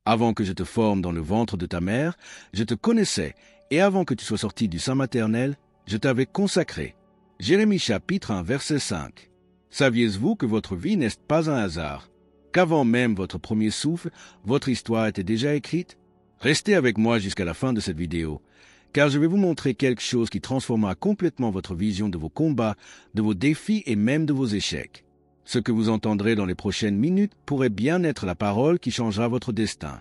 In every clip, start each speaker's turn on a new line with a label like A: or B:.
A: Avant que je te forme dans le ventre de ta mère, je te connaissais, et avant que tu sois sorti du sein maternel, je t'avais consacré. Jérémie chapitre 1 verset 5. Saviez-vous que votre vie n'est pas un hasard? Qu'avant même votre premier souffle, votre histoire était déjà écrite? Restez avec moi jusqu'à la fin de cette vidéo, car je vais vous montrer quelque chose qui transformera complètement votre vision de vos combats, de vos défis et même de vos échecs. Ce que vous entendrez dans les prochaines minutes pourrait bien être la parole qui changera votre destin.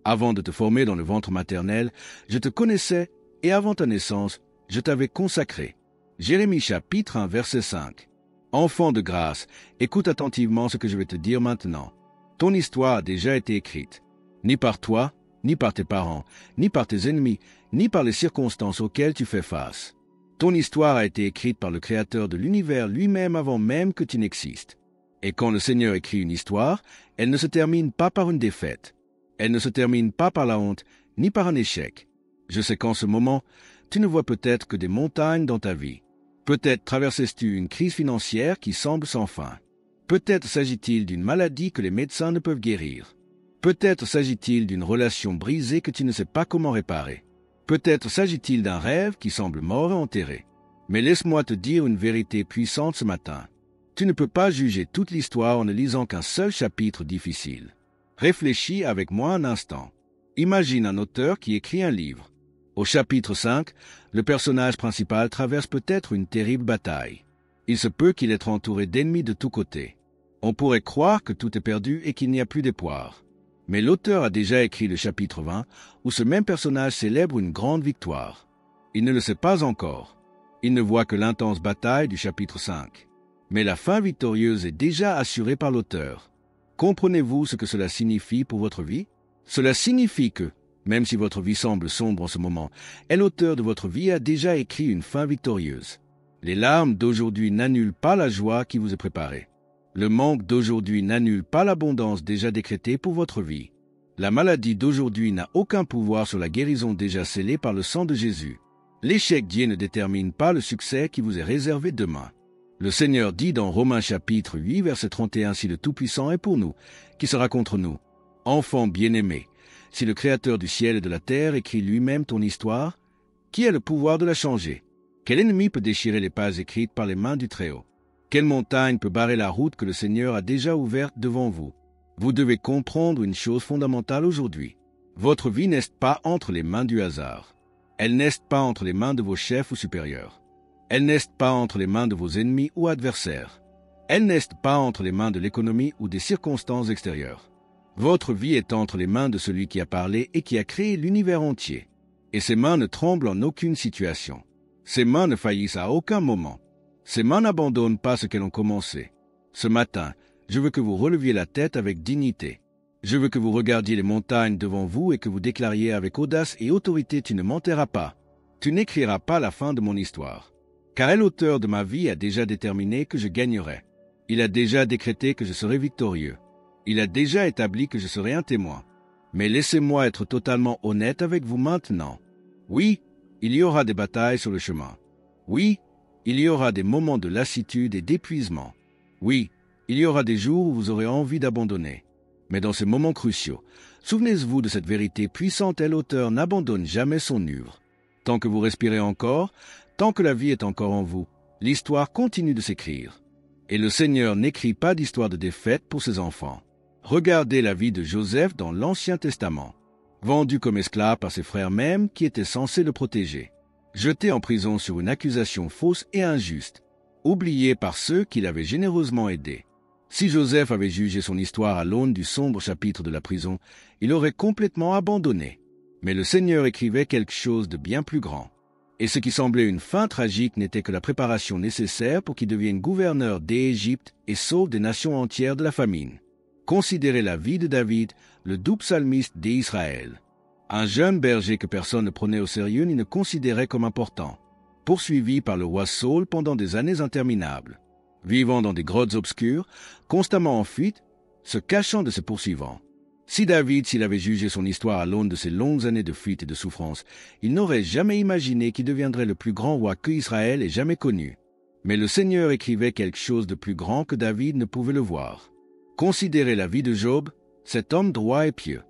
A: Avant de te former dans le ventre maternel, je te connaissais, et avant ta naissance, je t'avais consacré. Jérémie chapitre 1 verset 5. Enfant de grâce, écoute attentivement ce que je vais te dire maintenant. Ton histoire a déjà été écrite. Ni par toi, ni par tes parents, ni par tes ennemis, ni par les circonstances auxquelles tu fais face. Ton histoire a été écrite par le Créateur de l'univers lui-même avant même que tu n'existes. Et quand le Seigneur écrit une histoire, elle ne se termine pas par une défaite. Elle ne se termine pas par la honte, ni par un échec. Je sais qu'en ce moment, tu ne vois peut-être que des montagnes dans ta vie. Peut-être traverses-tu une crise financière qui semble sans fin. Peut-être s'agit-il d'une maladie que les médecins ne peuvent guérir. Peut-être s'agit-il d'une relation brisée que tu ne sais pas comment réparer. Peut-être s'agit-il d'un rêve qui semble mort et enterré. Mais laisse-moi te dire une vérité puissante ce matin. Tu ne peux pas juger toute l'histoire en ne lisant qu'un seul chapitre difficile. Réfléchis avec moi un instant. Imagine un auteur qui écrit un livre. Au chapitre 5, le personnage principal traverse peut-être une terrible bataille. Il se peut qu'il être entouré d'ennemis de tous côtés. On pourrait croire que tout est perdu et qu'il n'y a plus d'espoir. Mais l'auteur a déjà écrit le chapitre 20, où ce même personnage célèbre une grande victoire. Il ne le sait pas encore. Il ne voit que l'intense bataille du chapitre 5. Mais la fin victorieuse est déjà assurée par l'auteur. Comprenez-vous ce que cela signifie pour votre vie? Cela signifie que, même si votre vie semble sombre en ce moment, l'auteur de votre vie a déjà écrit une fin victorieuse. Les larmes d'aujourd'hui n'annulent pas la joie qui vous est préparée. Le manque d'aujourd'hui n'annule pas l'abondance déjà décrétée pour votre vie. La maladie d'aujourd'hui n'a aucun pouvoir sur la guérison déjà scellée par le sang de Jésus. L'échec d'hier ne détermine pas le succès qui vous est réservé demain. Le Seigneur dit dans Romains chapitre 8, verset 31, « Si le Tout-Puissant est pour nous, qui sera contre nous? Enfant bien-aimé, si le Créateur du ciel et de la terre écrit lui-même ton histoire, qui a le pouvoir de la changer? Quel ennemi peut déchirer les pages écrites par les mains du Très-Haut? Quelle montagne peut barrer la route que le Seigneur a déjà ouverte devant vous? Vous devez comprendre une chose fondamentale aujourd'hui. Votre vie n'est pas entre les mains du hasard. Elle n'est pas entre les mains de vos chefs ou supérieurs. Elle n'est pas entre les mains de vos ennemis ou adversaires. Elle n'est pas entre les mains de l'économie ou des circonstances extérieures. Votre vie est entre les mains de celui qui a parlé et qui a créé l'univers entier. Et ses mains ne tremblent en aucune situation. Ses mains ne faillissent à aucun moment. Ses mains n'abandonnent pas ce qu'elles ont commencé. Ce matin, je veux que vous releviez la tête avec dignité. Je veux que vous regardiez les montagnes devant vous et que vous déclariez avec audace et autorité: tu ne m'enterras pas. Tu n'écriras pas la fin de mon histoire. Car l'auteur de ma vie a déjà déterminé que je gagnerai. Il a déjà décrété que je serai victorieux. Il a déjà établi que je serai un témoin. Mais laissez-moi être totalement honnête avec vous maintenant. Oui, il y aura des batailles sur le chemin. Oui, il y aura des moments de lassitude et d'épuisement. Oui, il y aura des jours où vous aurez envie d'abandonner. Mais dans ces moments cruciaux, souvenez-vous de cette vérité puissante: l'auteur n'abandonne jamais son œuvre. Tant que vous respirez encore, tant que la vie est encore en vous, l'histoire continue de s'écrire. Et le Seigneur n'écrit pas d'histoire de défaite pour ses enfants. Regardez la vie de Joseph dans l'Ancien Testament. Vendu comme esclave par ses frères mêmes qui étaient censés le protéger. Jeté en prison sur une accusation fausse et injuste. Oublié par ceux qui l'avaient généreusement aidé. Si Joseph avait jugé son histoire à l'aune du sombre chapitre de la prison, il aurait complètement abandonné. Mais le Seigneur écrivait quelque chose de bien plus grand. Et ce qui semblait une fin tragique n'était que la préparation nécessaire pour qu'il devienne gouverneur d'Égypte et sauve des nations entières de la famine. Considérez la vie de David, le doux psalmiste d'Israël. Un jeune berger que personne ne prenait au sérieux ni ne considérait comme important. Poursuivi par le roi Saul pendant des années interminables. Vivant dans des grottes obscures, constamment en fuite, se cachant de ses poursuivants. Si David, s'il avait jugé son histoire à l'aune de ces longues années de fuite et de souffrance, il n'aurait jamais imaginé qu'il deviendrait le plus grand roi que Israël ait jamais connu. Mais le Seigneur écrivait quelque chose de plus grand que David ne pouvait le voir. Considérez la vie de Job, cet homme droit et pieux.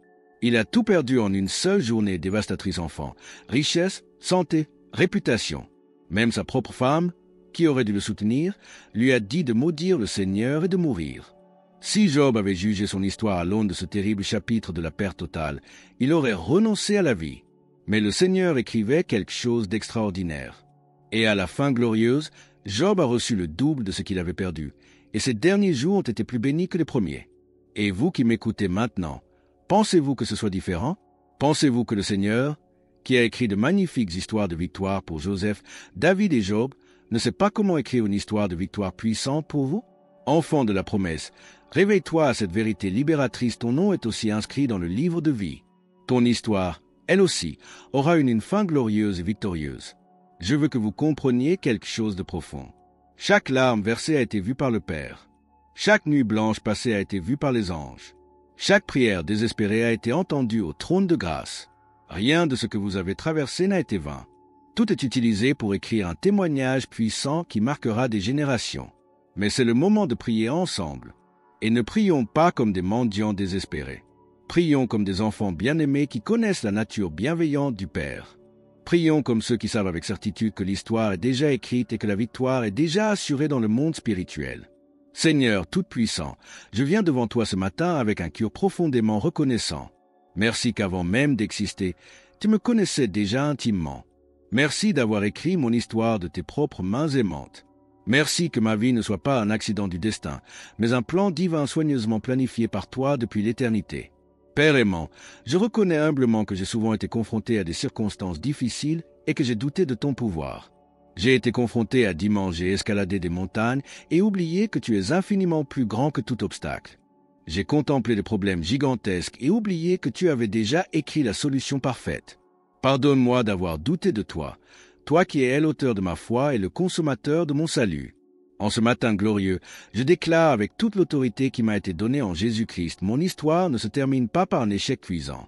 A: Il a tout perdu en une seule journée dévastatrice enfant. Richesse, santé, réputation. Même sa propre femme, qui aurait dû le soutenir, lui a dit de maudire le Seigneur et de mourir. Si Job avait jugé son histoire à l'aune de ce terrible chapitre de la perte totale, il aurait renoncé à la vie. Mais le Seigneur écrivait quelque chose d'extraordinaire. Et à la fin glorieuse, Job a reçu le double de ce qu'il avait perdu, et ses derniers jours ont été plus bénis que les premiers. Et vous qui m'écoutez maintenant, pensez-vous que ce soit différent? Pensez-vous que le Seigneur, qui a écrit de magnifiques histoires de victoire pour Joseph, David et Job, ne sait pas comment écrire une histoire de victoire puissante pour vous? Enfant de la promesse, réveille-toi à cette vérité libératrice, ton nom est aussi inscrit dans le livre de vie. Ton histoire, elle aussi, aura une fin glorieuse et victorieuse. Je veux que vous compreniez quelque chose de profond. Chaque larme versée a été vue par le Père. Chaque nuit blanche passée a été vue par les anges. Chaque prière désespérée a été entendue au trône de grâce. Rien de ce que vous avez traversé n'a été vain. Tout est utilisé pour écrire un témoignage puissant qui marquera des générations. Mais c'est le moment de prier ensemble. Et ne prions pas comme des mendiants désespérés. Prions comme des enfants bien-aimés qui connaissent la nature bienveillante du Père. Prions comme ceux qui savent avec certitude que l'histoire est déjà écrite et que la victoire est déjà assurée dans le monde spirituel. Seigneur Tout-Puissant, je viens devant toi ce matin avec un cœur profondément reconnaissant. Merci qu'avant même d'exister, tu me connaissais déjà intimement. Merci d'avoir écrit mon histoire de tes propres mains aimantes. Merci que ma vie ne soit pas un accident du destin, mais un plan divin soigneusement planifié par toi depuis l'éternité. Père aimant, je reconnais humblement que j'ai souvent été confronté à des circonstances difficiles et que j'ai douté de ton pouvoir. J'ai été confronté à d'immenses et escalader des montagnes et oublié que tu es infiniment plus grand que tout obstacle. J'ai contemplé des problèmes gigantesques et oublié que tu avais déjà écrit la solution parfaite. Pardonne-moi d'avoir douté de toi, toi qui es l'auteur de ma foi et le consommateur de mon salut. En ce matin glorieux, je déclare avec toute l'autorité qui m'a été donnée en Jésus-Christ, mon histoire ne se termine pas par un échec cuisant.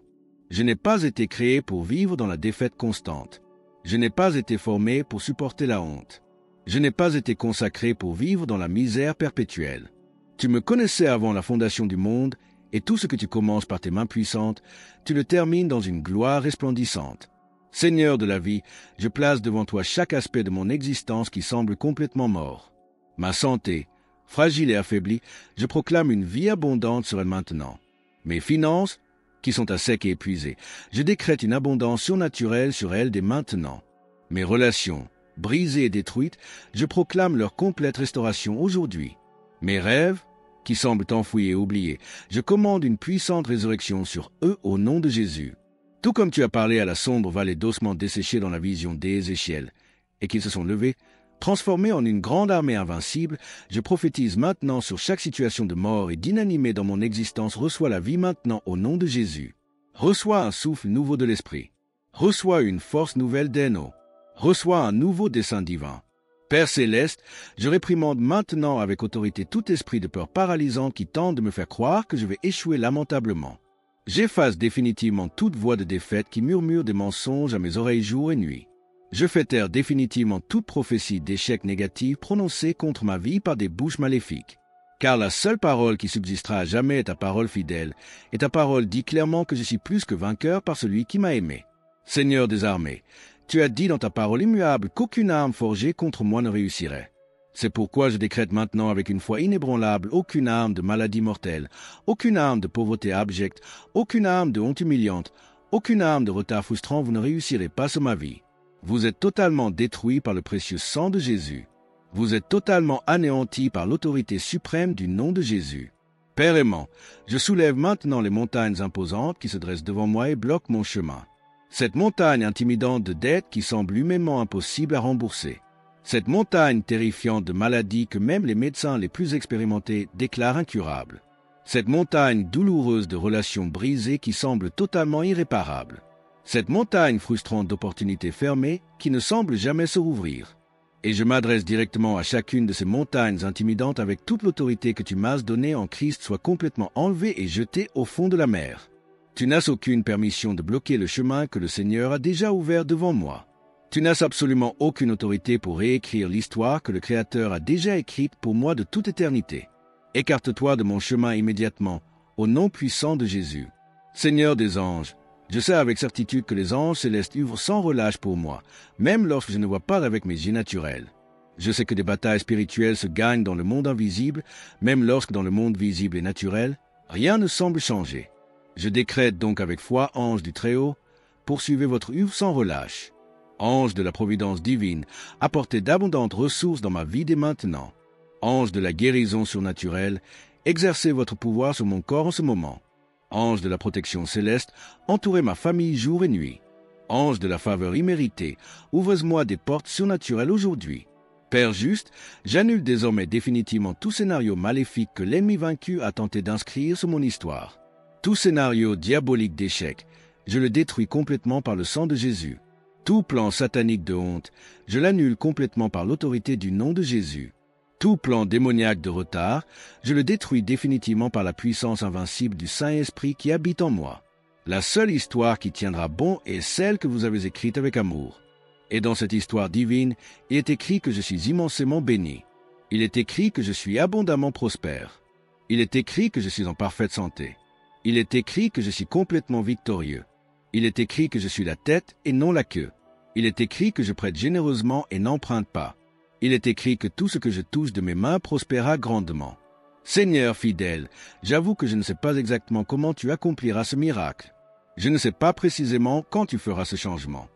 A: Je n'ai pas été créé pour vivre dans la défaite constante. Je n'ai pas été formé pour supporter la honte. Je n'ai pas été consacré pour vivre dans la misère perpétuelle. Tu me connaissais avant la fondation du monde, et tout ce que tu commences par tes mains puissantes, tu le termines dans une gloire resplendissante. Seigneur de la vie, je place devant toi chaque aspect de mon existence qui semble complètement mort. Ma santé, fragile et affaiblie, je proclame une vie abondante sur elle maintenant. Mes finances, qui sont à sec et épuisées, je décrète une abondance surnaturelle sur elles dès maintenant. Mes relations, brisées et détruites, je proclame leur complète restauration aujourd'hui. Mes rêves, qui semblent enfouis et oubliés, je commande une puissante résurrection sur eux au nom de Jésus. Tout comme tu as parlé à la sombre vallée d'ossements desséchés dans la vision d'Ézéchiel, et qu'ils se sont levés, transformés en une grande armée invincible, je prophétise maintenant sur chaque situation de mort et d'inanimé dans mon existence. Reçois la vie maintenant au nom de Jésus. Reçois un souffle nouveau de l'Esprit. Reçois une force nouvelle d'Eno. Reçois un nouveau dessein divin. Père céleste, je réprimande maintenant avec autorité tout esprit de peur paralysante qui tente de me faire croire que je vais échouer lamentablement. J'efface définitivement toute voix de défaite qui murmure des mensonges à mes oreilles jour et nuit. Je fais taire définitivement toute prophétie d'échec négatif prononcée contre ma vie par des bouches maléfiques. Car la seule parole qui subsistera à jamais est ta parole fidèle, et ta parole dit clairement que je suis plus que vainqueur par celui qui m'a aimé. Seigneur des armées, tu as dit dans ta parole immuable qu'aucune arme forgée contre moi ne réussirait. C'est pourquoi je décrète maintenant avec une foi inébranlable aucune arme de maladie mortelle, aucune arme de pauvreté abjecte, aucune arme de honte humiliante, aucune arme de retard frustrant, vous ne réussirez pas sur ma vie. Vous êtes totalement détruit par le précieux sang de Jésus. Vous êtes totalement anéanti par l'autorité suprême du nom de Jésus. Père aimant, je soulève maintenant les montagnes imposantes qui se dressent devant moi et bloquent mon chemin. Cette montagne intimidante de dettes qui semble humainement impossible à rembourser. Cette montagne terrifiante de maladies que même les médecins les plus expérimentés déclarent incurables. Cette montagne douloureuse de relations brisées qui semble totalement irréparable. Cette montagne frustrante d'opportunités fermées qui ne semble jamais se rouvrir. Et je m'adresse directement à chacune de ces montagnes intimidantes avec toute l'autorité que tu m'as donnée en Christ soit complètement enlevée et jetée au fond de la mer. Tu n'as aucune permission de bloquer le chemin que le Seigneur a déjà ouvert devant moi. Tu n'as absolument aucune autorité pour réécrire l'histoire que le Créateur a déjà écrite pour moi de toute éternité. Écarte-toi de mon chemin immédiatement, au nom puissant de Jésus. Seigneur des anges, je sais avec certitude que les anges célestes œuvrent sans relâche pour moi, même lorsque je ne vois pas avec mes yeux naturels. Je sais que des batailles spirituelles se gagnent dans le monde invisible, même lorsque dans le monde visible et naturel, rien ne semble changer. Je décrète donc avec foi, ange du Très-Haut, poursuivez votre œuvre sans relâche. Ange de la providence divine, apportez d'abondantes ressources dans ma vie dès maintenant. Ange de la guérison surnaturelle, exercez votre pouvoir sur mon corps en ce moment. Ange de la protection céleste, entourez ma famille jour et nuit. Ange de la faveur imméritée, ouvrez-moi des portes surnaturelles aujourd'hui. Père juste, j'annule désormais définitivement tout scénario maléfique que l'ennemi vaincu a tenté d'inscrire sur mon histoire. Tout scénario diabolique d'échec, je le détruis complètement par le sang de Jésus. Tout plan satanique de honte, je l'annule complètement par l'autorité du nom de Jésus. Tout plan démoniaque de retard, je le détruis définitivement par la puissance invincible du Saint-Esprit qui habite en moi. La seule histoire qui tiendra bon est celle que vous avez écrite avec amour. Et dans cette histoire divine, il est écrit que je suis immensément béni. Il est écrit que je suis abondamment prospère. Il est écrit que je suis en parfaite santé. Il est écrit que je suis complètement victorieux. Il est écrit que je suis la tête et non la queue. Il est écrit que je prête généreusement et n'emprunte pas. Il est écrit que tout ce que je touche de mes mains prospérera grandement. Seigneur fidèle, j'avoue que je ne sais pas exactement comment tu accompliras ce miracle. Je ne sais pas précisément quand tu feras ce changement.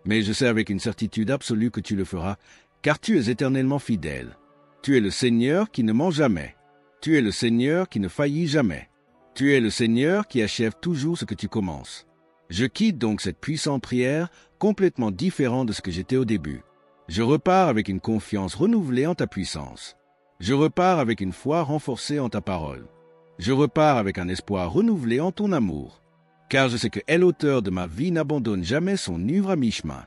A: Mais je sais avec une certitude absolue que tu le feras, car tu es éternellement fidèle. Tu es le Seigneur qui ne ment jamais. Tu es le Seigneur qui ne faillit jamais. Tu es le Seigneur qui achève toujours ce que tu commences. Je quitte donc cette puissante prière, complètement différente de ce que j'étais au début. Je repars avec une confiance renouvelée en ta puissance. Je repars avec une foi renforcée en ta parole. Je repars avec un espoir renouvelé en ton amour. Car je sais que l'auteur de ma vie n'abandonne jamais son œuvre à mi-chemin.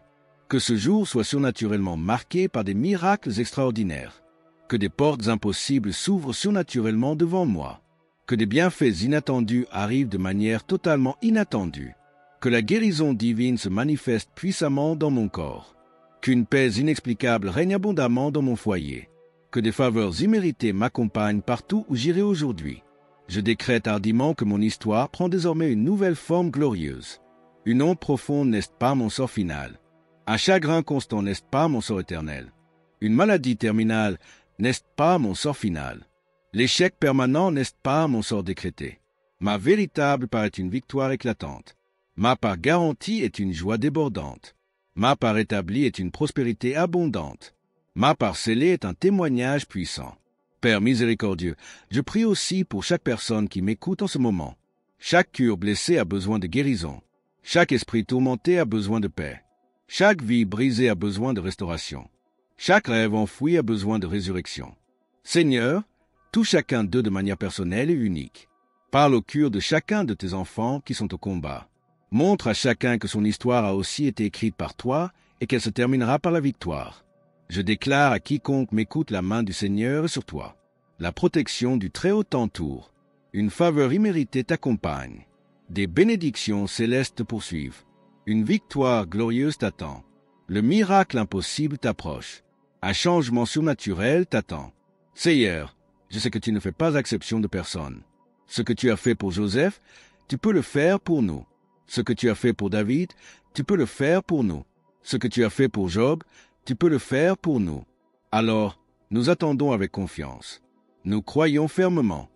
A: Que ce jour soit surnaturellement marqué par des miracles extraordinaires. Que des portes impossibles s'ouvrent surnaturellement devant moi. Que des bienfaits inattendus arrivent de manière totalement inattendue. Que la guérison divine se manifeste puissamment dans mon corps. Qu'une paix inexplicable règne abondamment dans mon foyer. Que des faveurs imméritées m'accompagnent partout où j'irai aujourd'hui. Je décrète hardiment que mon histoire prend désormais une nouvelle forme glorieuse. Une honte profonde n'est pas mon sort final. Un chagrin constant n'est pas mon sort éternel. Une maladie terminale n'est pas mon sort final. L'échec permanent n'est pas mon sort décrété. Ma véritable part est une victoire éclatante. Ma part garantie est une joie débordante. Ma part établie est une prospérité abondante. Ma part scellée est un témoignage puissant. Père miséricordieux, je prie aussi pour chaque personne qui m'écoute en ce moment. Chaque cœur blessé a besoin de guérison. Chaque esprit tourmenté a besoin de paix. Chaque vie brisée a besoin de restauration. Chaque rêve enfoui a besoin de résurrection. Seigneur, touche chacun d'eux de manière personnelle et unique. Parle au cœur de chacun de tes enfants qui sont au combat. Montre à chacun que son histoire a aussi été écrite par toi et qu'elle se terminera par la victoire. Je déclare à quiconque m'écoute la main du Seigneur est sur toi. La protection du Très-Haut t'entoure. Une faveur imméritée t'accompagne. Des bénédictions célestes te poursuivent. Une victoire glorieuse t'attend. Le miracle impossible t'approche. Un changement surnaturel t'attend. Seigneur, je sais que tu ne fais pas exception de personne. Ce que tu as fait pour Joseph, tu peux le faire pour nous. Ce que tu as fait pour David, tu peux le faire pour nous. Ce que tu as fait pour Job, tu peux le faire pour nous. Alors, nous attendons avec confiance. Nous croyons fermement.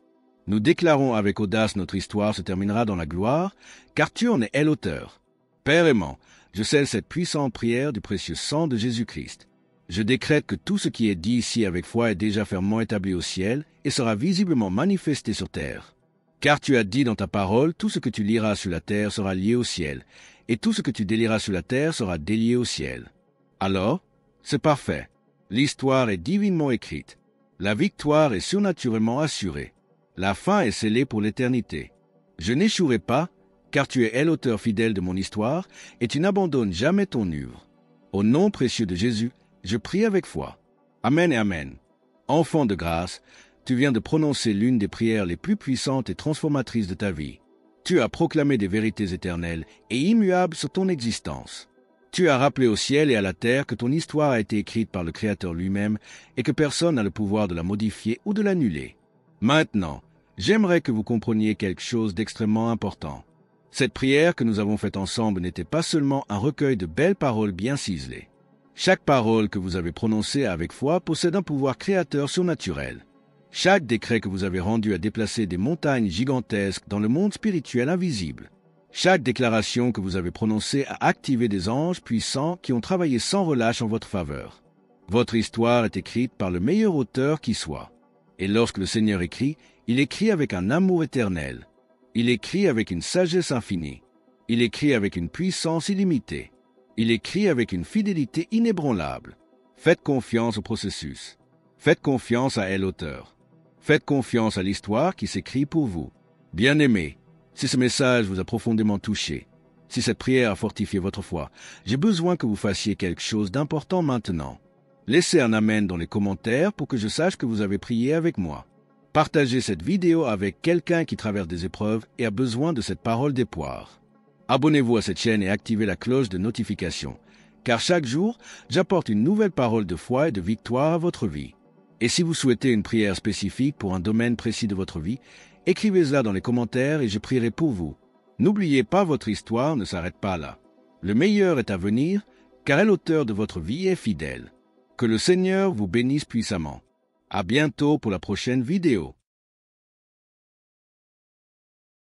A: Nous déclarons avec audace notre histoire se terminera dans la gloire, car tu en es l'auteur. Père aimant, je scelle cette puissante prière du précieux sang de Jésus-Christ. Je décrète que tout ce qui est dit ici avec foi est déjà fermement établi au ciel et sera visiblement manifesté sur terre. Car tu as dit dans ta parole, tout ce que tu liras sur la terre sera lié au ciel, et tout ce que tu délieras sur la terre sera délié au ciel. Alors, c'est parfait. L'histoire est divinement écrite. La victoire est surnaturellement assurée. La fin est scellée pour l'éternité. Je n'échouerai pas, car tu es l'auteur fidèle de mon histoire, et tu n'abandonnes jamais ton œuvre. Au nom précieux de Jésus, je prie avec foi. Amen et Amen. Enfant de grâce, tu viens de prononcer l'une des prières les plus puissantes et transformatrices de ta vie. Tu as proclamé des vérités éternelles et immuables sur ton existence. Tu as rappelé au ciel et à la terre que ton histoire a été écrite par le Créateur lui-même et que personne n'a le pouvoir de la modifier ou de l'annuler. Maintenant, j'aimerais que vous compreniez quelque chose d'extrêmement important. Cette prière que nous avons faite ensemble n'était pas seulement un recueil de belles paroles bien ciselées. Chaque parole que vous avez prononcée avec foi possède un pouvoir créateur surnaturel. Chaque décret que vous avez rendu a déplacé des montagnes gigantesques dans le monde spirituel invisible. Chaque déclaration que vous avez prononcée a activé des anges puissants qui ont travaillé sans relâche en votre faveur. Votre histoire est écrite par le meilleur auteur qui soit. Et lorsque le Seigneur écrit, il écrit avec un amour éternel. Il écrit avec une sagesse infinie. Il écrit avec une puissance illimitée. Il écrit avec une fidélité inébranlable. Faites confiance au processus. Faites confiance à l'auteur. Faites confiance à l'histoire qui s'écrit pour vous. Bien-aimés, si ce message vous a profondément touché, si cette prière a fortifié votre foi, j'ai besoin que vous fassiez quelque chose d'important maintenant. Laissez un amen dans les commentaires pour que je sache que vous avez prié avec moi. Partagez cette vidéo avec quelqu'un qui traverse des épreuves et a besoin de cette parole d'espoir. Abonnez-vous à cette chaîne et activez la cloche de notification, car chaque jour, j'apporte une nouvelle parole de foi et de victoire à votre vie. Et si vous souhaitez une prière spécifique pour un domaine précis de votre vie, écrivez-la dans les commentaires et je prierai pour vous. N'oubliez pas, votre histoire ne s'arrête pas là. Le meilleur est à venir, car l'auteur de votre vie est fidèle. Que le Seigneur vous bénisse puissamment. À bientôt pour la prochaine vidéo.